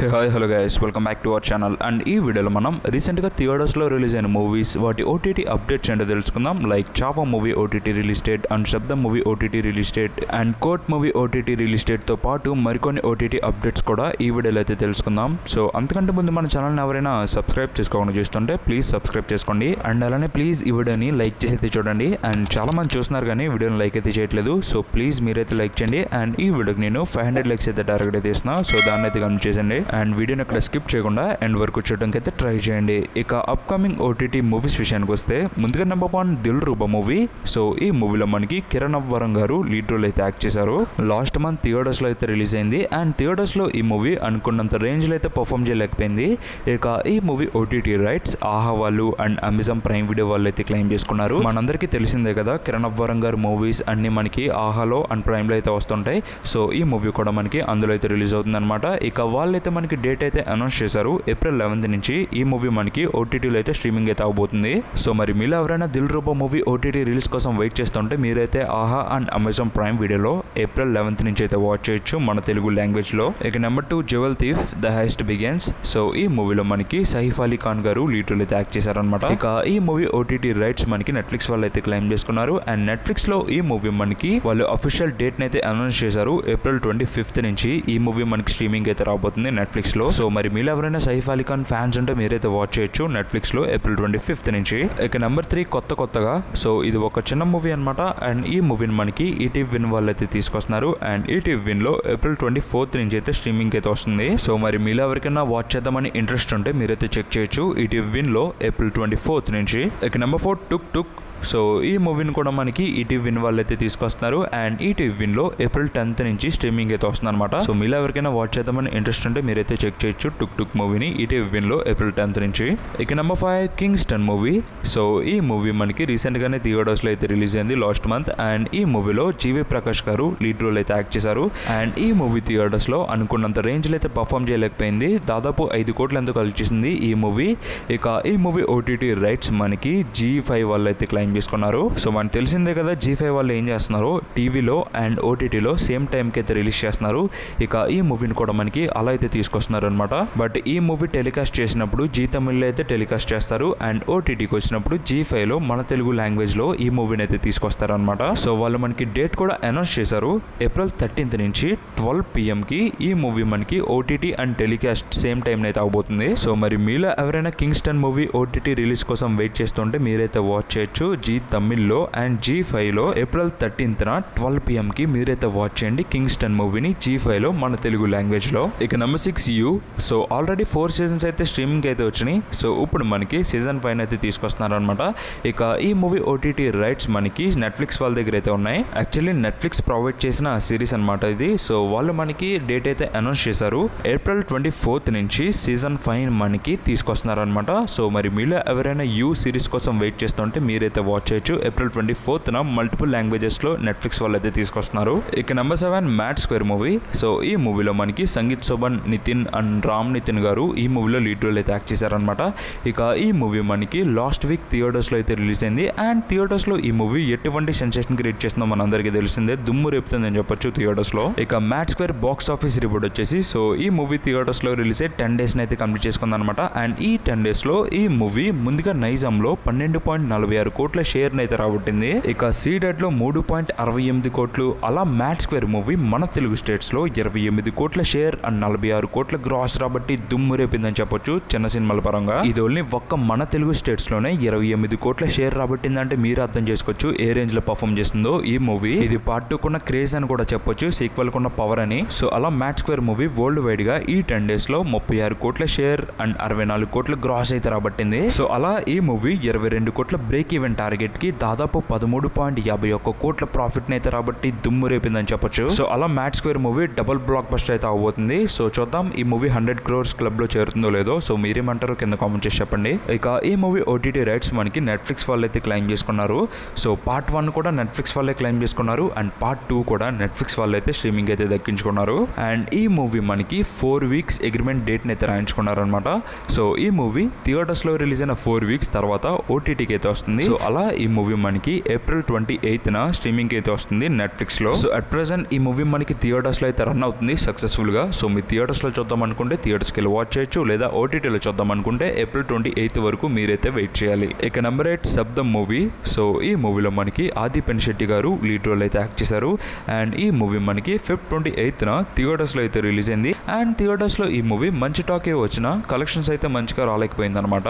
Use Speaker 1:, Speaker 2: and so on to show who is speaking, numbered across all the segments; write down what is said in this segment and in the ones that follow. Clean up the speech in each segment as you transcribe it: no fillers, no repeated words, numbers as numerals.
Speaker 1: Hey, hi, hello guys, welcome back to our channel. And ఈ వీడియోలో మనం రీసెంట్గా థియేటర్స్లో రిలీజ్ అయిన మూవీస్ వాటి ఓటీటీ అప్డేట్స్ ఏంటో తెలుసుకుందాం. Like Chhaava movie OTT release date and Sabdham movie OTT release date and court movie OTT release డేట్తో పాటు మరికొన్ని ఓటీటీ అప్డేట్స్ కూడా ఈ వీడియోలో అయితే తెలుసుకుందాం. సో అంతకంటే ముందు మన ఛానల్ని ఎవరైనా సబ్స్క్రైబ్ చేసుకోకుండా చూస్తుంటే ప్లీజ్ సబ్స్క్రైబ్ చేసుకోండి. అండ్ అలానే ప్లీజ్ ఈ వీడియోని లైక్ చేసి అయితే చూడండి. అండ్ చాలా మంది చూస్తున్నారు కానీ వీడియోని లైక్ అయితే చేయట్లేదు. సో ప్లీజ్ మీరైతే లైక్ చేయండి. అండ్ ఈ వీడియోకి నేను 500 లైక్స్ అయితే టార్గెట్ అయితే ఇస్తున్నా. సో దాన్ని అయితే కమెంట్ చేయండి. అండ్ వీడియోని అక్కడ స్కిప్ చేయకుండా ఎండ్ వరకు చూడడానికి అయితే ట్రై చేయండి. ఇక అప్కమింగ్ ఓటీటీ మూవీస్ విషయానికి వస్తే ముందుగా నెంబర్ 1 దిల్ రూబా మూవీ. సో ఈ మూవీలో మనకి కిరణ్ అబ్బవరం గారు లీడ్ రోల్ అయితే యాక్ట్ చేశారు. లాస్ట్ మంత్ థియేటర్స్లో అయితే రిలీజ్ అయింది. అండ్ థియేటర్స్లో ఈ మూవీ అనుకున్నంత రేంజ్లో అయితే పర్ఫామ్ చేయలేకపోయింది. ఇక ఈ మూవీ ఓటీటీ రైట్స్ ఆహా వాళ్ళు అండ్ అమెజాన్ ప్రైమ్ వీడియో వాళ్ళు అయితే క్లెయిమ్ చేసుకున్నారు. మనందరికీ తెలిసిందే కదా కిరణ్ అబ్బవరం గారు మూవీస్ అన్ని మనకి ఆహాలో అండ్ ప్రైమ్లో అయితే వస్తుంటాయి. సో ఈ మూవీ కూడా మనకి అందులో అయితే రిలీజ్ అవుతుంది అనమాట. ఇక వాళ్ళైతే మనకి డేట్ అయితే అనౌన్స్ చేశారు. ఏప్రిల్ 11 నుంచి ఈ మూవీ మనకి ఓటీటీలో అయితే స్ట్రీమింగ్ అయితే అవబోతుంది. సో మరి మీలో ఎవరైనా దిల్ రూబా మూవీ ఓటీటీ రిలీజ్ కోసం వెయిట్ చేస్తుంటే మీరైతే ఆహా అండ్ అమెజాన్ ప్రైమ్ వీడియోలో ఏప్రిల్ 11 నుంచి అయితే వాచ్ చేయొచ్చు మన తెలుగు లాంగ్వేజ్ లో. ఇక number 2 jewel thief the heist begins. So ఈ మూవీలో మనకి సైఫ్ అలీ ఖాన్ గారు లీడ్ రోల్ అయితే యాక్ట్ చేశారనమాట. ఇక ఈ మూవీ ఓటీటీ రైట్స్ మనకి నెట్ఫ్లిక్స్ వాళ్ళు అయితే క్లెయిమ్ చేసుకున్నారు. అండ్ నెట్ఫ్లిక్స్ లో ఈ మూవీ మనకి వాళ్ళు అఫీషియల్ డేట్ అయితే అనౌన్స్ చేశారు. ఏప్రిల్ 25 నుంచి ఈ మూవీ మనకి స్ట్రీమింగ్ అయితే రాబోతుంది నెట్ఫ్లిక్స్ లో. సో మరి మీరు ఎవరైనా సైఫ్ అలీ ఖాన్ ఫ్యాన్స్ ఉంటే మీరైతే వాచ్ చేయొచ్చు నెట్ఫ్లిక్స్ లో ఏప్రిల్ 25 నుంచి. ఇక నెంబర్ 3 కొత్తగా. సో ఇది ఒక చిన్న మూవీ అనమాట. అండ్ ఈ మూవీని మనకి ఈటీవీ విన్ వాళ్ళు అయితే తీసుకొస్తున్నారు. అండ్ ఈటీవీ విన్ లో ఏప్రిల్ 24 నుంచి అయితే స్ట్రీమింగ్ అయితే వస్తుంది. సో మరి మీలో ఎవరికైనా వాచ్ చేద్దామని ఇంట్రెస్ట్ ఉంటే మీరైతే చెక్ చేయొచ్చు ఈటీవీ విన్ లో ఏప్రిల్ 24 నుంచి. ఇక నెంబర్ 4 టుక్. సో ఈ మూవీని కూడా మనకి ఈటీవీ విన్ వాళ్ళు అయితే తీసుకొస్తున్నారు. అండ్ ఈటీవీ విన్ లో ఏప్రిల్ 10 నుంచి స్ట్రీమింగ్ అయితే వస్తుంది అనమాట. సో మీలో ఎవరికైనా వాచ్ చేద్దామని ఇంట్రెస్ట్ ఉంటే మీరైతే చెక్ చేయొచ్చు టుక్ మూవీని ఈటీవీ విన్ లో ఏప్రిల్ 10 నుంచి. ఇక నెంబర్ 5 కింగ్స్టన్ మూవీ. సో ఈ మూవీ మనకి రీసెంట్ గానే థియేటర్స్ లో అయితే రిలీజ్ అయింది లాస్ట్ మంత్. అండ్ ఈ మూవీలో జీవి ప్రకాష్ గారు లీడ్ రోల్ అయితే యాక్ట్ చేశారు. అండ్ ఈ మూవీ థియేటర్స్ లో అనుకున్నంత రేంజ్ లో అయితే పర్ఫామ్ చేయలేకపోయింది. దాదాపు 5 కోట్లు ఎంతో కలిసింది ఈ మూవీ. ఇక ఈ మూవీ ఓటీటీ రైట్స్ మనకి G5 వాళ్ళు అయితే క్లెయిమ్ చేసుకున్నారు. సో మనకు తెలిసిందే కదా G5 వాళ్ళు ఏం చేస్తున్నారు, టీవీలో అండ్ ఓటీటీలో సేమ్ టైంకి అయితే రిలీజ్ చేస్తున్నారు. ఇక ఈ మూవీని కూడా మనకి అలా అయితే తీసుకొస్తున్నారు అనమాట. బట్ ఈ మూవీ టెలికాస్ట్ చేసినప్పుడు జీ తమిళ్లో అయితే టెలికాస్ట్ చేస్తారు. అండ్ ఓటీటీకి వచ్చినప్పుడు G5 లో మన తెలుగు లాంగ్వేజ్ లో ఈ మూవీని అయితే తీసుకొస్తారు అనమాట. సో వాళ్ళు మనకి డేట్ కూడా అనౌన్స్ చేశారు. ఏప్రిల్ 13 నుంచి 12 PM కి ఈ మూవీ మనకి OTT and telecast same time అయితే అవబోతుంది. సో మరి మీలో ఎవరైనా కింగ్స్టన్ మూవీ ఓటీటీ రిలీజ్ కోసం వెయిట్ చేస్తుంటే మీరైతే వాచ్ చేయొచ్చు జీ తమిళ్లో. అండ్ G5 లో ఏప్రిల్ 13న 12 PM కి మీరైతే వాచ్ చేయండి కింగ్స్టన్ మూవీని G5 లో మన తెలుగు లాంగ్వేజ్ లో. ఇక number 6 you. So already 4 seasons అయితే స్ట్రీమింగ్ అయితే వచ్చినాయి. సో ఇప్పుడు మనకి సీజన్ 5 అయితే తీసుకొస్తున్నారు అనమాట. ఇక ఈ మూవీ ఓటీటీ రైట్స్ మనకి నెట్ఫ్లిక్స్ వాళ్ళ దగ్గర అయితే ఉన్నాయి. యాక్చువల్లీ నెట్ఫ్లిక్స్ ప్రొవైడ్ చేసిన సిరీస్ అనమాట ఇది. సో వాళ్ళు మనకి డేట్ అయితే అనౌన్స్ చేశారు. ఏప్రిల్ 24 నుంచి సీజన్ 5 మనకి తీసుకొస్తున్నారు అనమాట. సో మరి మీలో ఎవరైనా యూ సిరీస్ కోసం వెయిట్ చేస్తుంటే మీరైతే వాచ్ చేయొచ్చు. ఏప్రిల్ 24న మల్టిపుల్ లాంగ్వేజెస్ లో నెట్ఫ్లిక్స్ వాళ్ళు అయితే తీసుకొస్తున్నారు. ఇక number 7 mad square movie. So ఈ మూవీలో మనకి సంగీత్ శోభన్, నితిన్ అండ్ రామ్ నితిన్ గారు ఈ మూవీలో లీడ్ రోల్ అయితే యాక్ట్ చేశారనమాట. ఇక ఈ మూవీ మనకి లాస్ట్ వీక్ థియేటర్స్ లో అయితే రిలీజ్ అయింది. అండ్ థియేటర్స్ లో ఈ మూవీ ఎటువంటి సెన్సేషన్ క్రియేట్ చేస్తుందో మనందరికీ తెలిసిందే, దుమ్ము రేపుతుంది అని చెప్పొచ్చు థియేటర్స్ లో. ఇక mad square box office report వచ్చేసి సో ఈ మూవీ థియేటర్స్ లో రిలీజ్ అయ్యి 10 days అయితే కంప్లీట్ చేసుకుంది అనమాట. అండ్ ఈ 10 days లో ఈ మూవీ ముందుగా నైజాం లో 12.46 కోట్ల షేర్ అయితే రాబట్టింది. ఇక సీడెడ్ లో 3.68 కోట్లు. అలా మ్యాడ్ స్క్వేర్ మూవీ మన తెలుగు స్టేట్స్ లో 28 కోట్ల షేర్ అండ్ 46 కోట్ల గ్రాస్ రాబట్టి దుమ్ము రేపిందని చెప్పొచ్చు చిన్న సినిమాల పరంగా. ఇది ఓన్లీ ఒక్క మన తెలుగు స్టేట్స్ లోనే 28 కోట్ల షేర్ రాబట్టిందంటే మీరు అర్థం చేసుకోవచ్చు ఏ రేంజ్ లో పర్ఫామ్ చేస్తుందో ఈ మూవీ. ఇది పార్ట్ 2 కున్న క్రేజ్ అని కూడా చెప్పొచ్చు, సీక్వెల్ కున్న పవర్ అని. సో అలా mad square movie world wide గా ఈ 10 days లో 36 కోట్ల షేర్ అండ్ 64 కోట్ల గ్రాస్ అయితే రాబట్టింది. సో అలా ఈ మూవీ 22 కోట్ల బ్రేక్ ఈవెన్ టార్గెట్ కి దాదాపు 13.51 కోట్ల ప్రాఫిట్ అయితే రాబట్టి దుమ్ము రేపిందని చెప్పొచ్చు. సో అలా mad square movie double block buster అయితే అవబోతుంది. సో చూద్దాం ఈ మూవీ 100 crores క్లబ్ లో చేరుతుందో లేదో. సో మీరేమంటారో కింద కామెంట్ చేసి చెప్పండి. ఇక ఈ మూవీ ఓటీటీ రైట్స్ మనకి నెట్ఫ్లిక్స్ వాళ్ళు అయితే క్లెయిమ్ చేసుకున్నారు. సో పార్ట్ 1 కూడా నెట్ఫ్లిక్స్ వాళ్ళే క్లెయిమ్ చేసుకున్నారు. అండ్ పార్ట్ 2 కూడా నెట్ఫ్లిక్స్ వాళ్ళు అయితే స్ట్రీమింగ్ అయితే దక్కించుకున్నారు. అండ్ ఈ మూవీ మనకి 4 weeks అగ్రిమెంట్ డేట్ అయితే రాయించుకున్నారు అనమాట. సో ఈ మూవీ థియేటర్స్ లో రిలీజ్ అయిన 4 weeks తర్వాత ఓటీటీకి అయితే వస్తుంది. సో అలా ఈ మూవీ మనకి ఏప్రిల్ 28న స్ట్రీమింగ్ అయితే వస్తుంది నెట్ఫ్లిక్స్ లో. సో అట్ ప్రెసెంట్ ఈ మూవీ మనకి థియేటర్స్ లో అయితే రన్ అవుతుంది సక్సెస్ఫుల్ గా. సో మీ థియేటర్స్ లో చూద్దాం అనుకుంటే థియేటర్స్కి వెళ్ళి వాచ్ చేయొచ్చు, లేదా ఓటీటీలో చూద్దాం అనుకుంటే ఏప్రిల్ 28 వరకు మీరైతే వెయిట్ చేయాలి. ఇక నెంబర్ 8 శబ్దం మూవీ. సో ఈ మూవీలో మనకి ఆది పెనిశెట్టి గారు లీడ్ రోల్ అయితే యాక్ట్ చేశారు. అండ్ ఈ మూవీ మనకి Feb 28న థియేటర్స్ లో అయితే రిలీజ్ అయింది. అండ్ థియేటర్స్ లో ఈ మూవీ మంచి టాకే వచ్చిన కలెక్షన్స్ అయితే మంచిగా రాలేకపోయింది అనమాట.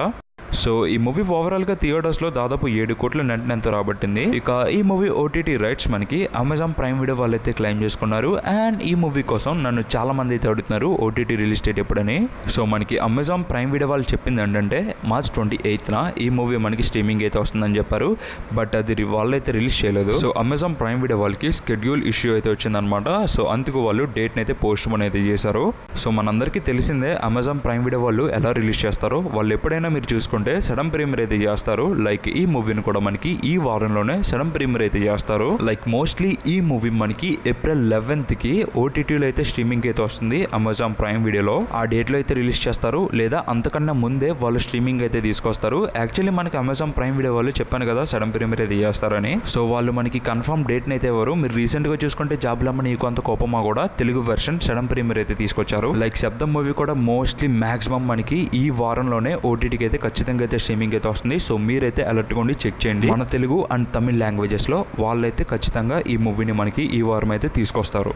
Speaker 1: సో ఈ మూవీ ఓవరాల్గా థియేటర్స్లో దాదాపు 7 కోట్ల నెట్ ఎంతో రాబట్టింది. ఇక ఈ మూవీ ఓటీటీ రైట్స్ మనకి అమెజాన్ ప్రైమ్ వీడియో వాళ్ళు అయితే క్లెయిమ్ చేసుకున్నారు. అండ్ ఈ మూవీ కోసం నన్ను చాలా మంది అయితే అడుగుతున్నారు ఓటీటీ రిలీజ్ డేట్ ఎప్పుడని. సో మనకి అమెజాన్ ప్రైమ్ వీడియో వాళ్ళు చెప్పింది ఏంటంటే మార్చ్ 28న ఈ మూవీ మనకి స్ట్రీమింగ్ అయితే వస్తుందని చెప్పారు. బట్ అది వాళ్ళు అయితే రిలీజ్ చేయలేదు. సో అమెజాన్ ప్రైమ్ వీడియో వాళ్ళకి స్కెడ్యూల్ ఇష్యూ అయితే వచ్చిందనమాట. సో అందుకు వాళ్ళు డేట్ని అయితే పోస్ట్ పోన్ అయితే చేశారు. సో మనందరికీ తెలిసిందే అమెజాన్ ప్రైమ్ వీడియో వాళ్ళు ఎలా రిలీజ్ చేస్తారో. వాళ్ళు ఎప్పుడైనా మీరు చూసుకుంటే సడన్ ప్రీమియర్ అయితే చేస్తారు. లైక్ ఈ మూవీని కూడా మనకి ఈ వారంలోనే సడన్ ప్రీమియర్ అయితే చేస్తారు. లైక్ మోస్ట్లీ ఈ మూవీ మనకి ఏప్రిల్ 11కి ఓటీటీలో అయితే స్ట్రీమింగ్ అయితే వస్తుంది అమెజాన్ ప్రైమ్ వీడియోలో. ఆ డేట్ లో అయితే రిలీజ్ చేస్తారు, లేదా అంతకన్నా ముందే వాళ్ళు స్ట్రీమింగ్ అయితే తీసుకొస్తారు. యాక్చువల్లీ మనకి అమెజాన్ ప్రైమ్ వీడియో వాళ్ళు చెప్పాను కదా సడన్ ప్రీమియర్ అయితే చేస్తారని. సో వాళ్ళు మనకి కన్ఫర్మ్ డేట్ అయితే ఎవరు. మీరు రీసెంట్ గా చూసుకుంటే జాబులమ్మ నీకు అంత కోపమా కూడా తెలుగు వెర్షన్ సడన్ ప్రీమియర్ అయితే తీసుకొచ్చారు. లైక్ శబ్దం మూవీ కూడా మోస్ట్లీ మాక్సిమం మనకి ఈ వారంలోనే ఓటీటీకి అయితే ఖచ్చితంగా అయితే స్ట్రీమింగ్ అయితే వస్తుంది. సో మీరైతే అలర్ట్గా ఉండి చెక్ చేయండి. మన తెలుగు అండ్ తమిళ్ లాంగ్వేజెస్ లో వాళ్ళైతే ఖచ్చితంగా ఈ మూవీని మనకి ఈ వారం అయితే తీసుకొస్తారు.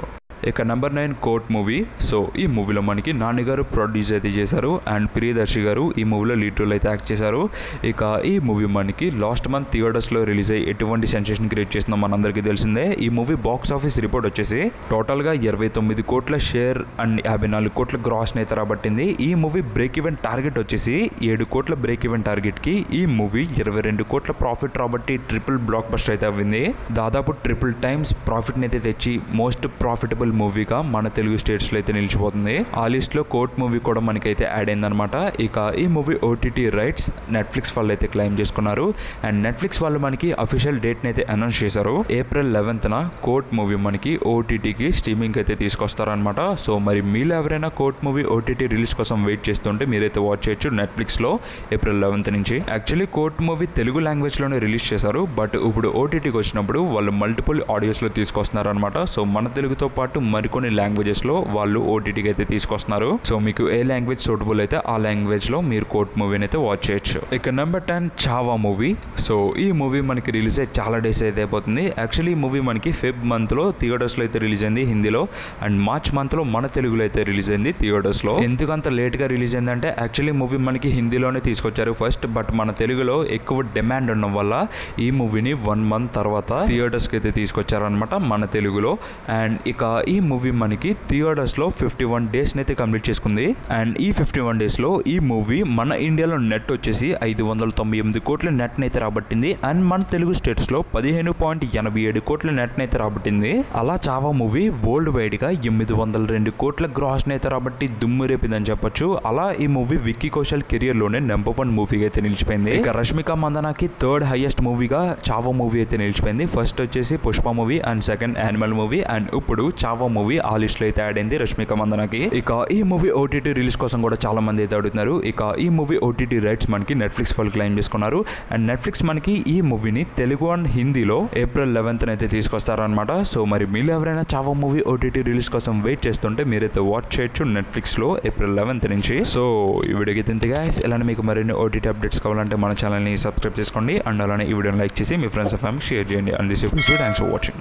Speaker 1: ఇక నెంబర్ 9 కోర్ట్ మూవీ. సో ఈ మూవీలో మనకి నాని గారు ప్రొడ్యూస్ అయితే చేశారు. అండ్ ప్రియదర్శి గారు ఈ మూవీలో లీడ్ రోల్ అయితే యాక్ట్ చేశారు. ఇక ఈ మూవీ మనకి లాస్ట్ మంత్ థియేటర్స్లో రిలీజ్ అయ్యి ఎటువంటి సెన్సేషన్ క్రియేట్ చేసిందో మనందరికీ తెలిసిందే. ఈ మూవీ బాక్స్ ఆఫీస్ రిపోర్ట్ వచ్చేసి టోటల్గా 29 కోట్ల షేర్ అండ్ 54 కోట్ల గ్రాస్ని అయితే రాబట్టింది. ఈ మూవీ బ్రేక్ ఈవెన్ టార్గెట్ వచ్చేసి 7 కోట్ల బ్రేక్ ఈవెన్ టార్గెట్కి ఈ మూవీ 22 కోట్ల ప్రాఫిట్ రాబట్టి ట్రిపుల్ బ్లాక్ బస్టర్ అయితే అవ్వింది. దాదాపు ట్రిపుల్ టైమ్స్ ప్రాఫిట్ని అయితే తెచ్చి మోస్ట్ ప్రాఫిటబుల్ మూవీగా మన తెలుగు స్టేట్స్ లో అయితే నిలిచిపోతుంది. ఆ లిస్ట్ లో కోర్ట్ మూవీ కూడా మనకైతే యాడ్ అయిందనమాట. ఇక ఈ మూవీ ఓటీటీ రైట్స్ నెట్ఫ్లిక్స్ వాళ్ళు అయితే క్లెయిమ్ చేసుకున్నారు. అండ్ నెట్ఫ్లిక్స్ వాళ్ళు మనకి అఫీషియల్ డేట్ ని అయితే అనౌన్స్ చేశారు. ఏప్రిల్ 11న కోర్ట్ మూవీ మనకి ఓటీటీకి స్ట్రీమింగ్ అయితే తీసుకొస్తారనమాట. సో మరి మీరు ఎవరైనా కోర్ట్ మూవీ ఓటీటీ రిలీజ్ కోసం వెయిట్ చేస్తుంటే మీరైతే వాచ్ చేయొచ్చు నెట్ఫ్లిక్స్ లో ఏప్రిల్ 11 నుంచి. Actually court movie Telugu language లోనే రిలీజ్ చేశారు. బట్ ఇప్పుడు ఓటీటీకి వచ్చినప్పుడు వాళ్ళు మల్టిపుల్ ఆడియోస్ లో తీసుకొస్తున్నారు అనమాట. సో మన తెలుగుతో పాటు మరికొన్ని లాంగ్వేజెస్ లో వాళ్ళు ఓటీటీకి అయితే తీసుకొస్తున్నారు. సో మీకు ఏ లాంగ్వేజ్ సూటబుల్ అయితే ఆ లాంగ్వేజ్ లో మీరు కోర్ట్ మూవీని అయితే వాచ్ చేయొచ్చు. ఇక నెంబర్ 10 చావా మూవీ. సో ఈ మూవీ మనకి రిలీజ్ అయ్యి చాలా డేస్ అయితే అయిపోతుంది. యాక్చువల్లీ ఈ మూవీ మనకి ఫెబ్ మంత్ లో థియేటర్స్ లో అయితే రిలీజ్ అయింది హిందీలో. అండ్ మార్చ్ మంత్ లో మన తెలుగులో అయితే రిలీజ్ అయింది థియేటర్స్ లో. ఎందుకంత లేట్ గా రిలీజ్ అయిందంటే యాక్చువల్లీ మూవీ మనకి హిందీలోనే తీసుకొచ్చారు ఫస్ట్. బట్ మన తెలుగులో ఎక్కువ డిమాండ్ ఉండడం వల్ల ఈ మూవీని 1 మంత్ తర్వాత థియేటర్స్ కి అయితే తీసుకొచ్చారనమాట మన తెలుగులో. అండ్ ఇక ఈ మూవీ మనకి థియేటర్స్ లో 51 డేస్ అయితే కంప్లీట్ చేసుకుంది. అండ్ ఈ 51 డేస్ లో ఈ మూవీ మన ఇండియాలో నెట్ వచ్చేసి 598 కోట్ల నెట్ అయితే రాబట్టింది. అండ్ మన తెలుగు స్టేట్స్ లో 15.87 కోట్ల నెట్ అయితే రాబట్టింది. అలా చావా మూవీ వరల్డ్ వైడ్ గా 802 కోట్ల గ్రాస్ అయితే రాబట్టి దుమ్ము రేపిందని చెప్పొచ్చు. అలా ఈ మూవీ విక్కీ కౌశల్ కెరియర్ లోనే నెంబర్ 1 మూవీగా అయితే నిలిచిపోయింది. ఇక Rashmika మందనాకి third highest మూవీగా Chhaava movie అయితే నిలిచిపోయింది. ఫస్ట్ వచ్చేసి Pushpa movie and second animal movie. And ఇప్పుడు చావా మూవీ ఆ లిస్ట్ లో అయితే యాడ్ అయింది రష్మిక మందనకి. ఇక ఈ మూవీ ఓటీటీ రిలీజ్ కోసం కూడా చాలా మంది అయితే అడుగుతున్నారు. ఇక ఈ మూవీ ఓటీటీ రైట్స్ మనకి నెట్ఫ్లిక్స్ వాళ్ళు క్లెయిమ్ చేసుకున్నారు. అండ్ నెట్ఫ్లిక్స్ మనకి ఈ మూవీని తెలుగు అండ్ హిందీలో ఏప్రిల్ 11న అయితే తీసుకొస్తారనమాట. సో మరి మీరు ఎవరైనా చావా మూవీ ఓటీటీ రిలీజ్ కోసం వెయిట్ చేస్తుంటే మీరైతే వాచ్ చేయొచ్చు నెట్ఫ్లిక్స్ లో ఏప్రిల్ 11 నుంచి. సో ఈ వీడియోకి తింటే గైస్ ఇలానే మీకు మరిన్ని ఓటీటీ అప్డేట్స్ కావాలంటే మన ఛానల్ని సబ్స్క్రైబ్ చేసుకోండి. అండ్ అలానే ఈ వీడియోని లైక్ చేసి మీ ఫ్రెండ్స్ అండ్ ఫ్యామిలీ షేర్ చేయండి. And this thanks for watching.